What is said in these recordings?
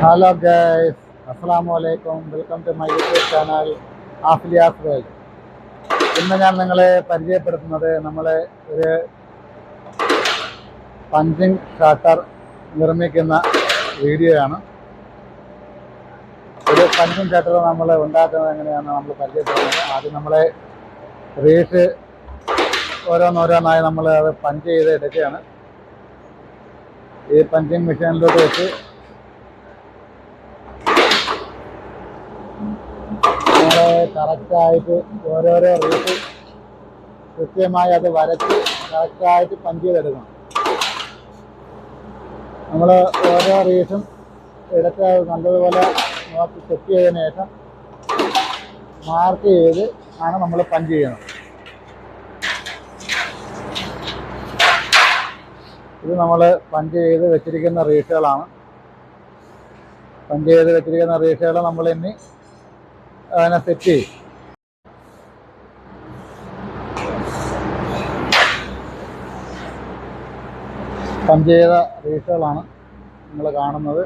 Hello guys, Assalamualaikum. Welcome to my YouTube channel AAFLIYAS WORLD. ഇന്ന് ഞാൻ നിങ്ങളെ പരിചയപ്പെടുത്തുന്നത് നമ്മളെ ഒരു പഞ്ചിങ് ഷട്ടർ നിർമ്മിക്കുന്ന വീഡിയോയാണ്. ഒരു പഞ്ചിങ് ഷട്ടർ നമ്മൾ ഉണ്ടാക്കുന്നത് എങ്ങനെയാണ് നമ്മൾ പരിചയപ്പെടുന്നത്. ആദ്യം നമ്മളെ റീഷ് ഓരോന്നോരോന്നായി നമ്മൾ അത് പഞ്ച് ചെയ്ത് എടുക്കുകയാണ്. ഈ പഞ്ചിങ് മെഷീനിലോട്ട് വെച്ച് നമ്മളെ കറക്റ്റായിട്ട് ഓരോരോ റീസ് കൃത്യമായി അത് വരച്ച് കറക്റ്റായിട്ട് പഞ്ച് ചെയ്തെടുക്കണം. നമ്മൾ ഓരോ റീസും എടുത്ത് നല്ലതുപോലെ നോക്കി ചെക്ക് ചെയ്തതിന് ശേഷം മാർക്ക് ചെയ്ത് ആണ് നമ്മൾ പഞ്ച് ചെയ്യുന്നത്. ഇത് നമ്മൾ പഞ്ച് ചെയ്ത് വെച്ചിരിക്കുന്ന റീസുകളാണ്. പഞ്ച് ചെയ്ത് വെച്ചിരിക്കുന്ന റീസുകൾ നമ്മൾ ഇനി അതിനെ സെറ്റ് ചെയ്യും. പഞ്ച് ചെയ്ത റീസുകളാണ് നിങ്ങൾ കാണുന്നത്.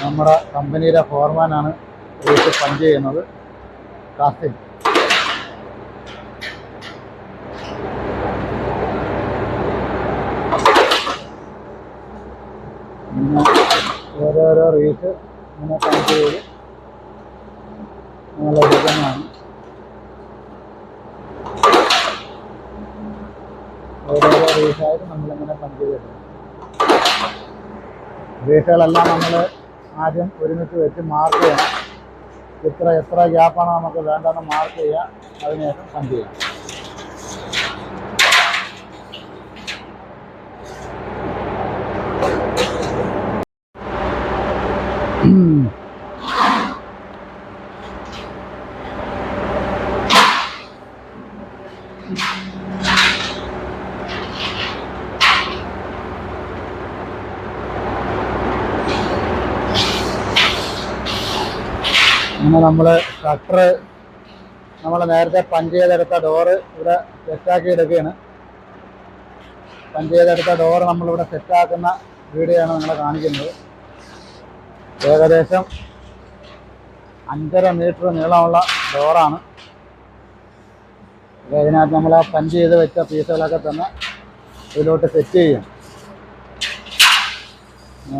നമ്മുടെ കമ്പനിയുടെ ഫോർമാനാണ് റീസ് പഞ്ച് ചെയ്യുന്നത്. കാസ്റ്റിംഗ് പിന്നെ ഓരോരോ റീസ് ഇങ്ങനെ പഞ്ച് ചെയ്ത് നമ്മൾ എടുക്കുന്നതാണ്. ഓരോരോ റീസായിട്ട് നമ്മളിങ്ങനെ പഞ്ച് ചെയ്തെടുക്കും. റീസുകളെല്ലാം നമ്മൾ ആദ്യം ഒരുമിച്ച് വെച്ച് മാർക്ക് ചെയ്യണം. എത്ര ഗ്യാപ്പാണ് നമുക്ക് വേണ്ടതെന്ന് മാർക്ക് ചെയ്യുക. അതിനുശേഷം പഞ്ച് ചെയ്യാം. അങ്ങനെ നമ്മൾ ഷട്ടർ നമ്മൾ നേരത്തെ പഞ്ച് ചെയ്തെടുത്ത ഡോറ് ഇവിടെ സെറ്റാക്കി എടുക്കുകയാണ്. പഞ്ച് ചെയ്തെടുത്ത ഡോറ് നമ്മളിവിടെ സെറ്റാക്കുന്ന വീഡിയോയാണ് നിങ്ങളെ കാണിക്കുന്നത്. ഏകദേശം 5.5 മീറ്റർ നീളമുള്ള ഡോറാണ്. ഇതിനകത്ത് നമ്മൾ പഞ്ച് ചെയ്ത് വെച്ച പീസുകളൊക്കെ തന്നെ ഇതിലോട്ട് സെറ്റ് ചെയ്യും.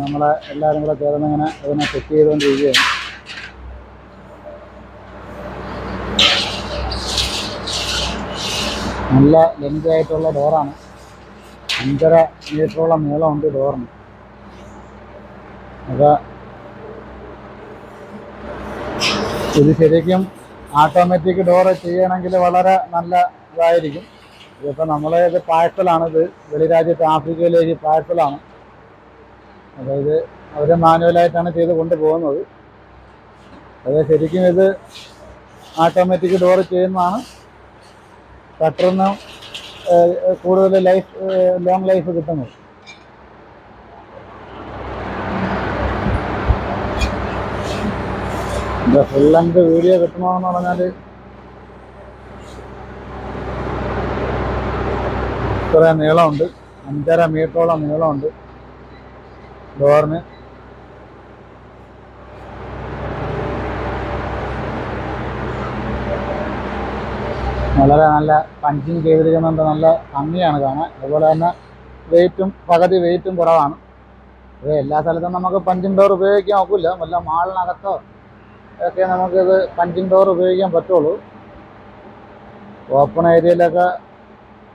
നമ്മളെ എല്ലാവരും കൂടെ ചേർന്നിങ്ങനെ ഇതിനെ സെറ്റ് ചെയ്തുകൊണ്ടിരിക്കുകയാണ്. നല്ല ലെങ്ത് ആയിട്ടുള്ള ഡോറാണ്. 5.5 മീറ്ററോളം നീളമുണ്ട് ഡോറിന്. അപ്പോൾ ഇത് ശരിക്കും ഓട്ടോമാറ്റിക് ഡോറ് ചെയ്യണമെങ്കിൽ വളരെ നല്ല ഇതായിരിക്കും. ഇതിപ്പോൾ ഇത് പാഴ്സലാണ്. ഇത് വെളിരാജ്യത്ത് ആഫ്രിക്കയിലേക്ക് പാഴ്സലാണ്. അതായത് അവർ മാനുവലായിട്ടാണ് ചെയ്ത് കൊണ്ടുപോകുന്നത്. അത് ശരിക്കും ഇത് ഓട്ടോമാറ്റിക് ഡോറ് ചെയ്യുന്നതാണ് ഷട്ടറിന് കൂടുതൽ ലോങ് ലൈഫ് കിട്ടുന്നത്. ഇത് ഫുൾ ലെങ്ത് വീഡിയോ കിട്ടണമെന്ന് പറഞ്ഞാൽ ഇത്ര നീളമുണ്ട്. 5.5 മീറ്ററോളം നീളമുണ്ട് ഡോറിന്. വളരെ നല്ല പഞ്ചിങ് ചെയ്തിരിക്കുന്നുണ്ട്. നല്ല ഭംഗിയാണ് കാണാൻ. അതുപോലെ തന്നെ പകുതി വെയിറ്റും കുറവാണ്. ഇത് എല്ലാ സ്ഥലത്തും നമുക്ക് പഞ്ചിങ് ഡോർ ഉപയോഗിക്കാൻ ഒക്കില്ല. വല്ല മാളിനകത്തോ ഒക്കെ നമുക്കിത് പഞ്ചിങ് ഡോർ ഉപയോഗിക്കാൻ പറ്റുള്ളൂ. ഓപ്പൺ ഏരിയയിലൊക്കെ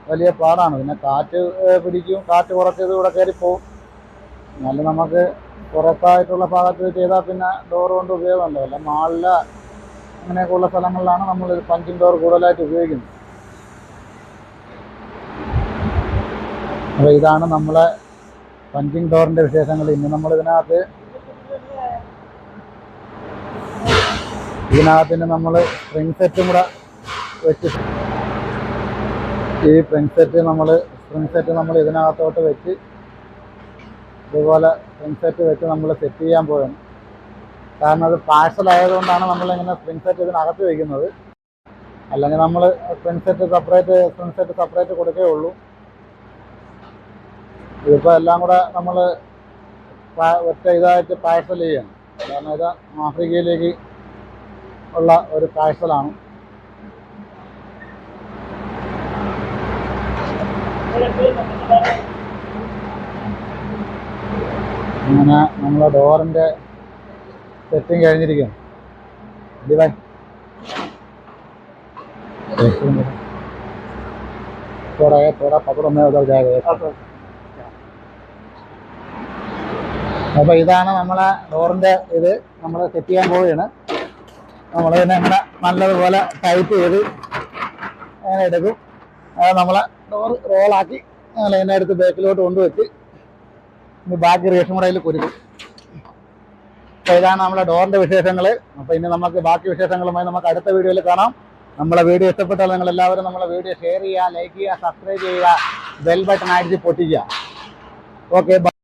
വലിയ പാടാണ്. പിന്നെ കാറ്റ് പിടിക്കും. കാറ്റ് കുറച്ച് ഇവിടെ കയറിപ്പോവും. എന്നാലും നമുക്ക് പുറത്തായിട്ടുള്ള ഭാഗത്ത് ചെയ്താൽ പിന്നെ ഡോർ കൊണ്ട് ഉപയോഗമുണ്ട്. അല്ല മാളിൽ അങ്ങനെയൊക്കെയുള്ള സ്ഥലങ്ങളിലാണ് നമ്മൾ പഞ്ചിങ് ഡോർ കൂടുതലായിട്ട് ഉപയോഗിക്കുന്നത്. അപ്പോൾ ഇതാണ് നമ്മളെ പഞ്ചിങ് ഡോറിൻ്റെ വിശേഷങ്ങൾ. ഇനി നമ്മൾ ഇതിനകത്ത് നമ്മൾ സ്പ്രിങ് സെറ്റും കൂടെ വെച്ച് ഈ സ്പ്രിങ് സെറ്റ് നമ്മൾ ഇതിനകത്തോട്ട് വെച്ച് ഇതുപോലെ സ്പ്രിങ് സെറ്റ് വെച്ച് നമ്മൾ സെറ്റ് ചെയ്യാൻ പോവുകയാണ്. കാരണം അത് പാഴ്സൽ ആയതുകൊണ്ടാണ് നമ്മളിങ്ങനെ സ്പ്രിങ് സെറ്റ് ഇതിനകത്ത് വയ്ക്കുന്നത്. അല്ലെങ്കിൽ നമ്മൾ സ്പ്രിങ് സെറ്റ് സെപ്പറേറ്റ് കൊടുക്കുകയുള്ളൂ. ഇതിപ്പോൾ എല്ലാം കൂടെ നമ്മൾ ഒറ്റ ഇതായിട്ട് പാഴ്സൽ ചെയ്യണം. കാരണം ഇത് ആഫ്രിക്കയിലേക്ക് ഉള്ള ഒരു പാഴ്സലാണ്. അങ്ങനെ നമ്മളെ ഡോറിൻ്റെ സെറ്റിങ് കഴിഞ്ഞിരിക്കുകയാണ്. ഡിവൈ थोड़ा पकड़ो, मैं उधर जाएगा. അപ്പോൾ ഇതാണ് നമ്മളെ ഡോറിൻ്റെ ഇത് നമ്മൾ സെറ്റ് ചെയ്യാൻ പോവുകയാണ്. നമ്മളതിനെ അങ്ങനെ നല്ലതുപോലെ ടൈറ്റ് ചെയ്ത് അങ്ങനെ എടുക്കും. നമ്മളെ ഡോർ റോളാക്കി അങ്ങനെ ഇതിനെ അടുത്ത് ബാക്കിലോട്ട് കൊണ്ടുവച്ച് ഇനി ബാക്കി റേഷൻ കൂടെ അതിൽ കുരുക്കും. അപ്പോൾ ഇതാണ് നമ്മളെ ഡോറിൻ്റെ വിശേഷങ്ങൾ. അപ്പോൾ ഇനി നമുക്ക് ബാക്കി വിശേഷങ്ങളുമായി നമുക്ക് അടുത്ത വീഡിയോയിൽ കാണാം. നമ്മളെ വീഡിയോ ഇഷ്ടപ്പെട്ടാൽ നിങ്ങൾ എല്ലാവരും നമ്മളെ വീഡിയോ ഷെയർ ചെയ്യുക, ലൈക്ക് ചെയ്യുക, സബ്സ്ക്രൈബ് ചെയ്യുക, ബെൽ ബട്ടൺ അടിച്ച് പൊട്ടിക്കുക. ഓക്കെ.